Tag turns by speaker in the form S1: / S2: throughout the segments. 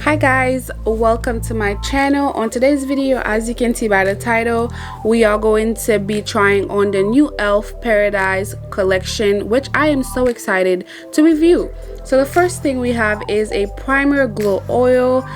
S1: Hi guys, welcome to my channel. On today's video, as you can see by the title, we are going to be trying on the new e.l.f. Paradise collection, which I am so excited to review. So the first thing we have is a primer glow oil.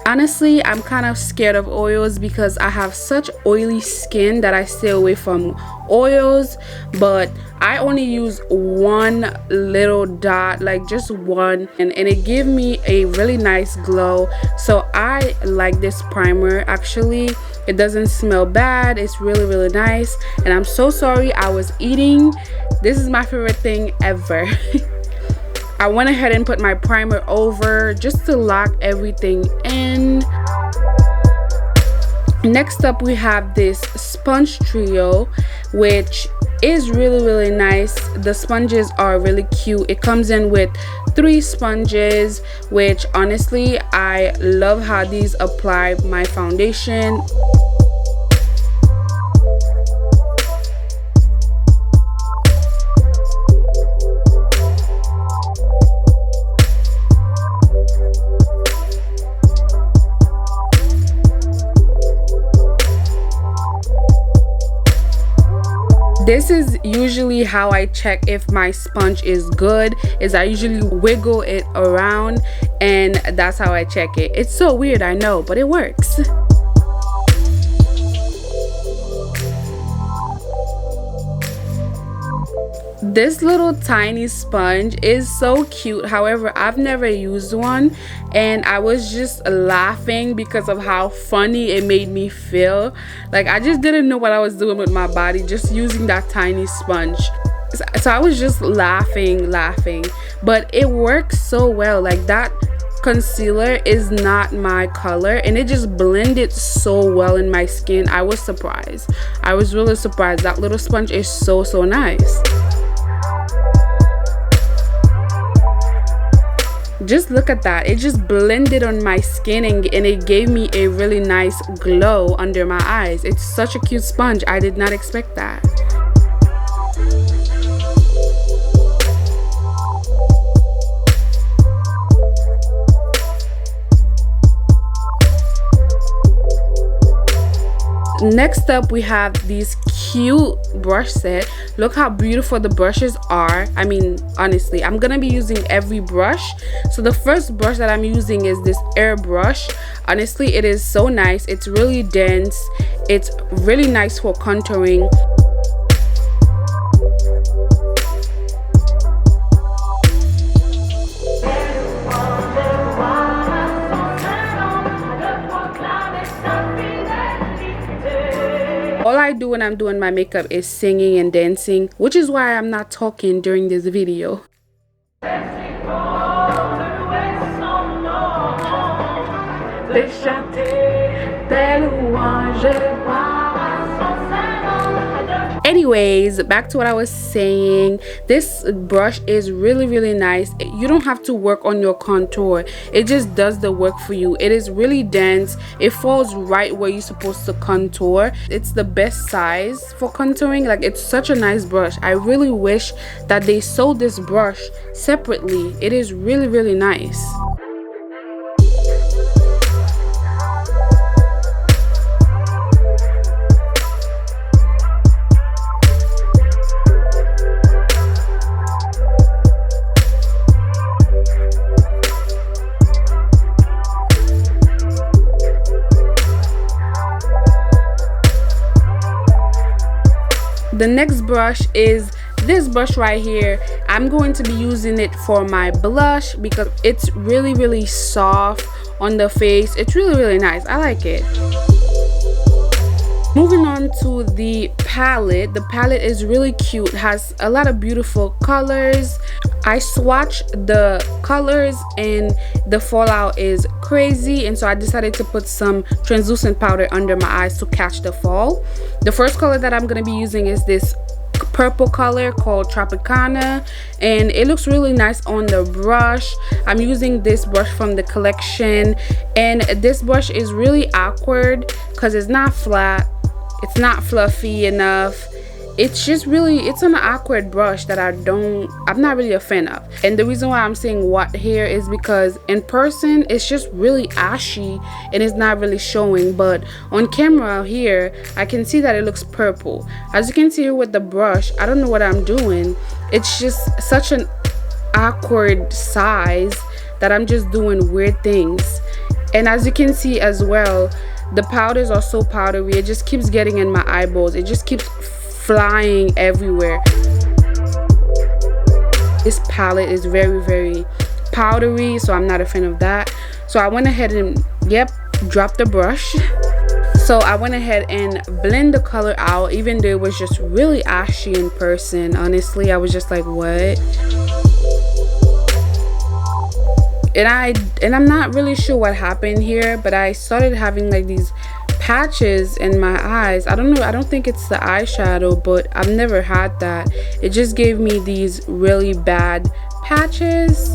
S1: Honestly, I'm kind of scared of oils because I have such oily skin that I stay away from oils, but I only use one little dot, like just one, and it gave me a really nice glow. So I like this primer. Actually, it doesn't smell bad. It's really nice. And I'm so sorry, I was eating. This is my favorite thing ever. I went ahead and put my primer over just to lock everything in. Next up, we have this sponge trio, which is really nice. The sponges are really cute. It comes in with 3 sponges, which honestly, I love how these apply my foundation. This is usually how I check if my sponge is good, is I usually wiggle it around, and that's how I check it. It's so weird, I know, but it works. This little tiny sponge is so cute. However, I've never used one, and I was just laughing because of how funny it made me feel. Like, I just didn't know what I was doing with my body just using that tiny sponge. So I was just laughing, but it works so well. Like, that concealer is not my color, and it just blended so well in my skin. I was surprised. I was really surprised. That little sponge is so nice. Just look at that. It just blended on my skin, and it gave me a really nice glow under my eyes. It's such a cute sponge. I did not expect that. Next up, we have these cute brush set. Look how beautiful the brushes are. I mean, honestly, I'm gonna be using every brush. So the first brush that I'm using is this air brush. Honestly, it is so nice. It's really dense. It's really nice for contouring. All I do when I'm doing my makeup is singing and dancing, which is why I'm not talking during this video. Anyways, back to what I was saying. This brush is really nice. You don't have to work on your contour. It just does the work for you. It is really dense. It falls right where you're supposed to contour. It's the best size for contouring. Like, it's such a nice brush. I really wish that they sold this brush separately. It is really nice. The next brush is this brush right here. I'm going to be using it for my blush because it's really soft on the face. It's really nice. I like it. Moving on to the palette. The palette is really cute. It has a lot of beautiful colors. I swatched the colors and the fallout is crazy, and so I decided to put some translucent powder under my eyes to catch the fall. The first color that I'm going to be using is this purple color called Tropicana, and it looks really nice on the brush. I'm using this brush from the collection, and this brush is really awkward because it's not flat, it's not fluffy enough, it's just really, it's an awkward brush that I'm not really a fan of. And the reason why I'm saying what here is because in person it's just really ashy and it's not really showing, but on camera here I can see that it looks purple. As you can see here with the brush, I don't know what I'm doing. It's just such an awkward size that I'm just doing weird things. And as you can see as well, the powders are so powdery, it just keeps getting in my eyeballs. It just keeps flying everywhere. This palette is very, very powdery, so I'm not a fan of that. So I went ahead and dropped the brush. So I went ahead and blend the color out, even though it was just really ashy in person. Honestly, I was just like, what? And I'm not really sure what happened here, but I started having like these patches in my eyes. I don't know, I don't think it's the eyeshadow, but I've never had that. It just gave me these really bad patches.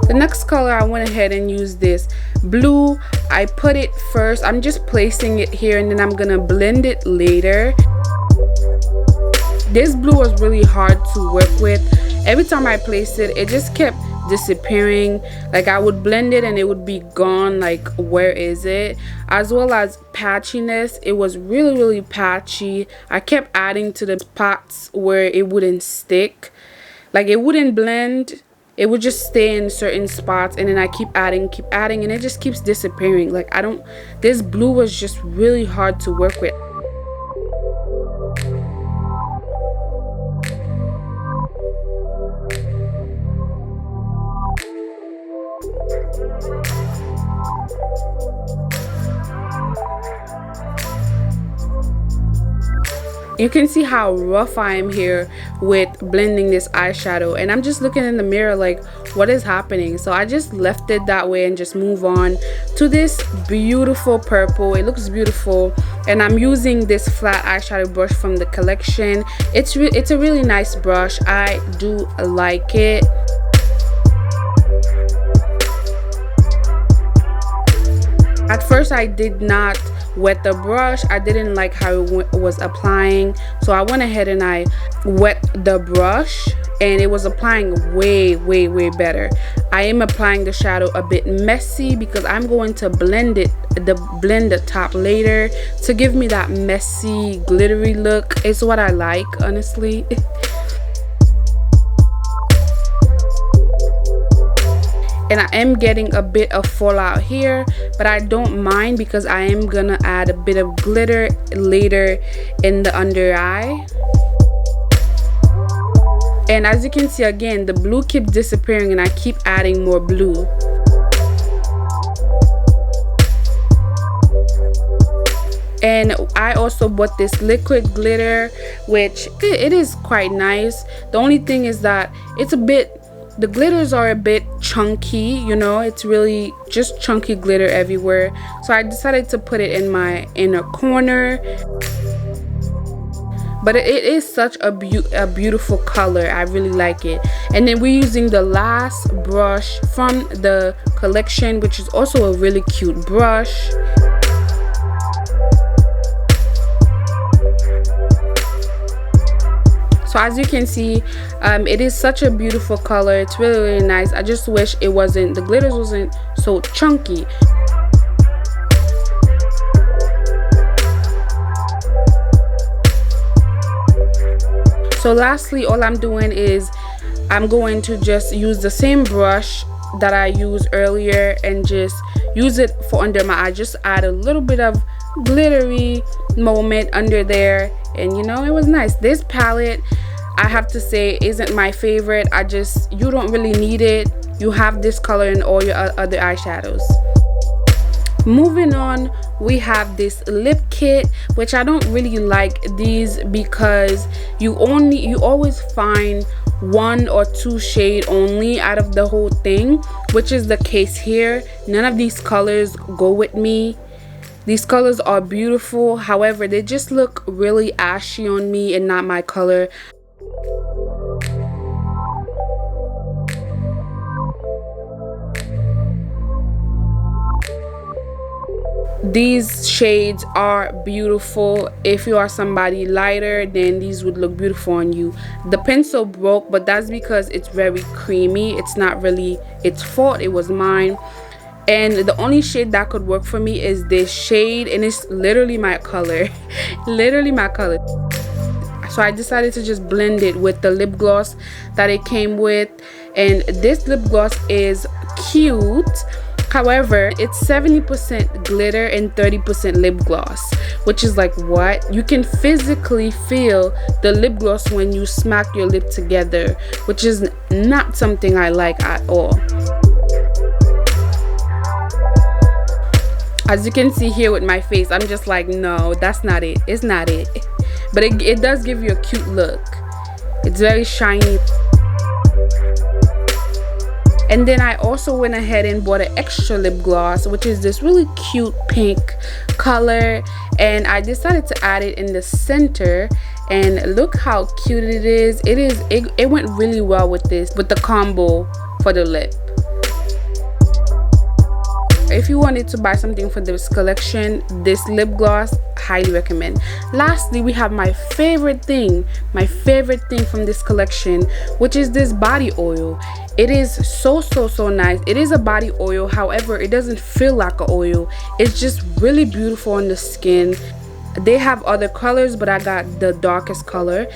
S1: The next color, I went ahead and used this blue. I put it first. I'm just placing it here and then I'm gonna blend it later. This blue was really hard to work with. Every time I placed it, it just kept disappearing. Like I would blend it and it would be gone, like where is it? As well as patchiness, it was really, really patchy. I kept adding to the spots where it wouldn't stick. Like it wouldn't blend. It would just stay in certain spots, and then I keep adding, and it just keeps disappearing. Like this blue was just really hard to work with. You can see how rough I am here with blending this eyeshadow, and I'm just looking in the mirror like, what is happening? So I just left it that way and just move on to this beautiful purple. It looks beautiful, and I'm using this flat eyeshadow brush from the collection. It's a really nice brush. I do like it. At first I did not wet the brush. I didn't like how it was applying, so I went ahead and I wet the brush, and it was applying way better. I am applying the shadow a bit messy because I'm going to blend the top later to give me that messy glittery look. It's what I like, honestly. And I am getting a bit of fallout here, but I don't mind because I am gonna add a bit of glitter later in the under eye. And as you can see, again, the blue keeps disappearing and I keep adding more blue. And I also bought this liquid glitter, which it is quite nice. The only thing is that the glitters are a bit chunky, you know, it's really just chunky glitter everywhere. So I decided to put it in my inner corner. But it is such a beautiful color. I really like it. And then we're using the last brush from the collection, which is also a really cute brush. So as you can see, it is such a beautiful color. It's really nice. I just wish the glitters wasn't so chunky. So lastly, all I'm doing is I'm going to just use the same brush that I used earlier and just use it for under my eye. Just add a little bit of glittery moment under there, and you know, it was nice. This palette, I have to say, isn't my favorite. You don't really need it. You have this color in all your other eyeshadows. Moving on, we have this lip kit, which I don't really like these because you always find 1 or 2 shade only out of the whole thing, which is the case here. None of these colors go with me. These colors are beautiful, however, they just look really ashy on me and not my color. These shades are beautiful. If you are somebody lighter, then these would look beautiful on you. The pencil broke, but that's because it's very creamy. It's not really its fault, it was mine. And the only shade that could work for me is this shade, and it's literally my color. Literally my color. So I decided to just blend it with the lip gloss that it came with. And this lip gloss is cute. However, it's 70% glitter and 30% lip gloss, which is like, what? You can physically feel the lip gloss when you smack your lip together, which is not something I like at all. As you can see here with my face, I'm just like, no, that's not it. It's not it. But it does give you a cute look. It's very shiny. And then I also went ahead and bought an extra lip gloss, which is this really cute pink color, and I decided to add it in the center. And look how cute it is. It went really well with the combo for the lip. If you wanted to buy something for this collection, this lip gloss, highly recommend. Lastly, we have my favorite thing from this collection, which is this body oil. It is so nice. It is a body oil, however, it doesn't feel like an oil. It's just really beautiful on the skin. They have other colors, but I got the darkest color.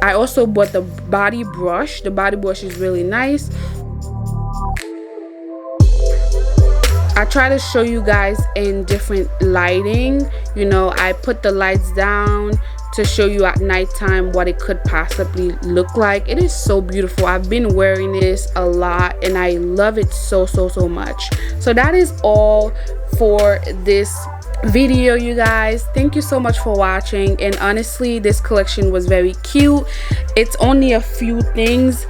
S1: I also bought the body brush. The body brush is really nice. I try to show you guys in different lighting. You know, I put the lights down to show you at nighttime what it could possibly look like. It is so beautiful. I've been wearing this a lot and I love it so much. So that is all for this video, you guys. Thank you so much for watching, and honestly, this collection was very cute. It's only a few things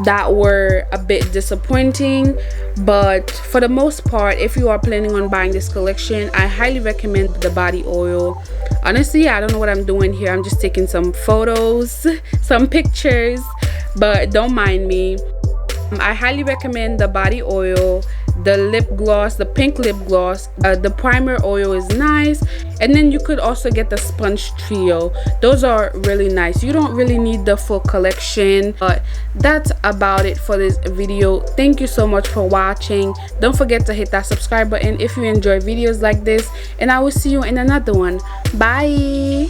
S1: that were a bit disappointing, but for the most part, if you are planning on buying this collection, I highly recommend the body oil. Honestly, I don't know what I'm doing here. I'm just taking some photos, some pictures, but don't mind me. I highly recommend the body oil, the lip gloss, the pink lip gloss. The primer oil is nice, and then you could also get the sponge trio. Those are really nice. You don't really need the full collection, but that's about it for this video. Thank you so much for watching. Don't forget to hit that subscribe button if you enjoy videos like this, and I will see you in another one. Bye.